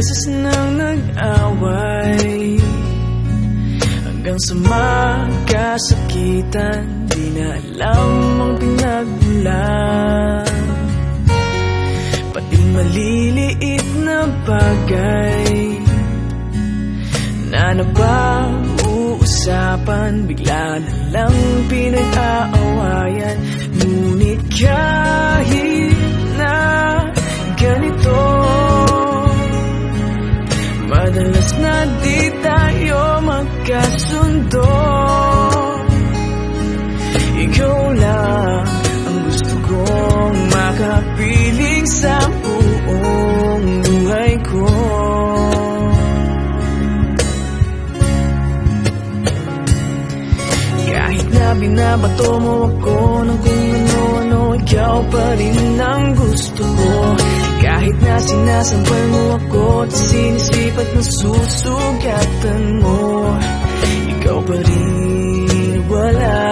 beses nang nag-away, hanggang sa magkasakitan, di na alam ang pinagmulan. Pati maliliit na bagay na napag-uusapan, bigla na lang pinag-aawayan. Ngunit kahit na ganito, madalas na di tayo magkasundo. Ikaw lang ang gusto kong makapiling sa buong buhay ko. Kahit na binabato mo ako ng kung ano-ano, ikaw pa rin ang gusto ko. Kahit na sinasampal mo ako at sinisip at nasusugatan mo, ikaw pa rin wala.